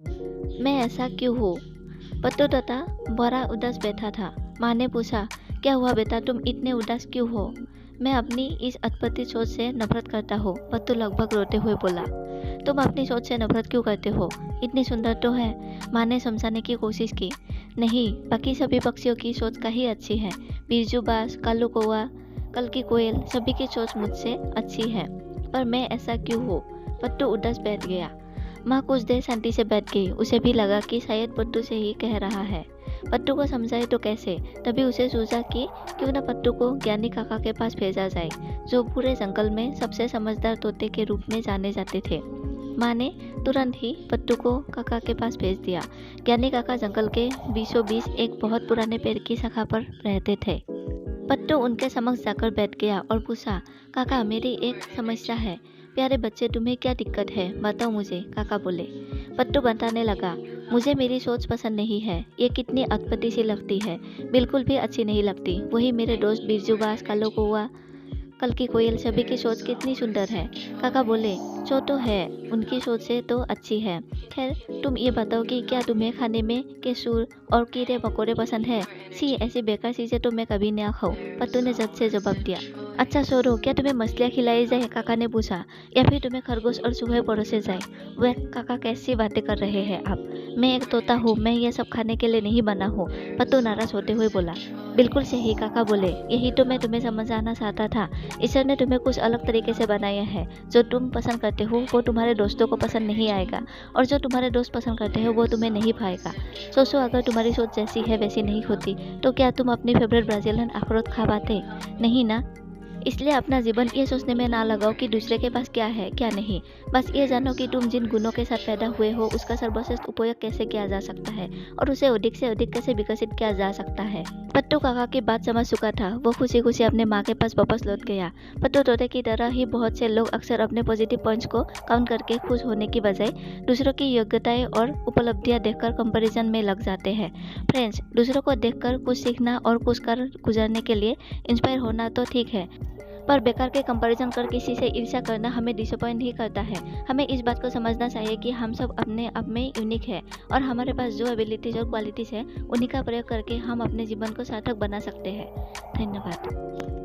मैं ऐसा क्यों हूँ? पत्तू तोता बड़ा उदास बैठा था। माँ ने पूछा, क्या हुआ बेटा, तुम इतने उदास क्यों हो? मैं अपनी इस अटपटी सोच से नफरत करता हूँ, पत्तू लगभग रोते हुए बोला। तुम अपनी सोच से नफरत क्यों करते हो? इतनी सुंदर तो है। माँ ने समझाने की कोशिश की। नहीं, बाकी सभी पक्षियों की सोच का ही अच्छी है। बिरजू बाज, कालू कौआ, कल की कोयल, सभी की सोच मुझसे अच्छी है। पर मैं ऐसा क्यों हूँ? पत्तू उदास बैठ गया। माँ कुछ देर शांति से बैठ गई। उसे भी लगा कि शायद पत्तू से ही कह रहा है। पत्तू को समझाए तो कैसे? तभी उसे सूझा कि क्यों न पत्तू को ज्ञानी काका के पास भेजा जाए, जो पूरे जंगल में सबसे समझदार तोते के रूप में जाने जाते थे। माँ ने तुरंत ही पत्तू को काका के पास भेज दिया। ज्ञानी काका जंगल के बीचों बीच एक बहुत पुराने पेड़ की शाखा पर रहते थे। पत्तू उनके समक्ष जाकर बैठ गया और पूछा, काका मेरी एक समस्या है। प्यारे बच्चे, तुम्हें क्या दिक्कत है, बताओ मुझे, काका बोले। पत्तू बताने लगा, मुझे मेरी सोच पसंद नहीं है। ये कितनी अटपटी सी लगती है, बिल्कुल भी अच्छी नहीं लगती। वही मेरे दोस्त बिरजू बाज, कालो कौआ, कल की कोयल, सभी की सोच कितनी सुंदर है। काका बोले, जो तो है, उनकी सोच से तो अच्छी है। खैर, तुम ये बताओ कि क्या तुम्हें खाने में केसुर और कीड़े मकोड़े पसंद है? सी, ऐसी बेकार चीजें तो मैं कभी ना खाऊं, पत्तू ने झट से जवाब दिया। अच्छा छोरो, क्या तुम्हें मछलियाँ खिलाई जाए? काका ने पूछा। या फिर तुम्हें खरगोश और चूहे परोसे जाए? वह काका, कैसी बातें कर रहे हैं आप? मैं एक तोता हूँ, मैं ये सब खाने के लिए नहीं बना हूँ, पत्तू नाराज होते हुए बोला। बिल्कुल सही, काका बोले, यही तो मैं तुम्हें समझाना चाहता था। ईश्वर ने तुम्हें कुछ अलग तरीके से बनाया है। जो तुम पसंद करते हो वो तुम्हारे दोस्तों को पसंद नहीं आएगा, और जो तुम्हारे दोस्त पसंद करते हो वो तुम्हें नहीं भाएगा। सोचो, अगर तुम्हारी सोच जैसी है वैसी नहीं होती तो क्या तुम अपनी फेवरेट ब्राजीलियन अखरोट खा पाते? नहीं ना। इसलिए अपना जीवन ये सोचने में ना लगाओ कि दूसरे के पास क्या है क्या नहीं। बस ये जानो कि तुम जिन गुणों के साथ पैदा हुए हो उसका सर्वश्रेष्ठ उपयोग कैसे किया जा सकता है, और उसे अधिक से अधिक कैसे विकसित किया जा सकता है। पत्तू काका की बात समझ चुका था। वो खुशी खुशी अपने माँ के पास वापस लौट गया। पत्तू तोते की तरह ही बहुत से लोग अक्सर अपने पॉजिटिव पॉइंट्स को काउंट करके खुश होने की बजाय दूसरों की योग्यताएं और उपलब्धियां देखकर कंपैरिजन में लग जाते हैं। फ्रेंड्स, दूसरों को देखकर कुछ सीखना और कुछ कर गुजरने के लिए इंस्पायर होना तो ठीक है, पर बेकार के कंपैरिजन कर किसी से ईर्ष्या करना हमें डिसअपॉइंट ही करता है। हमें इस बात को समझना चाहिए कि हम सब अपने आप में यूनिक है, और हमारे पास जो एबिलिटीज और क्वालिटीज है उन्हीं का प्रयोग करके हम अपने जीवन को सार्थक बना सकते हैं। धन्यवाद।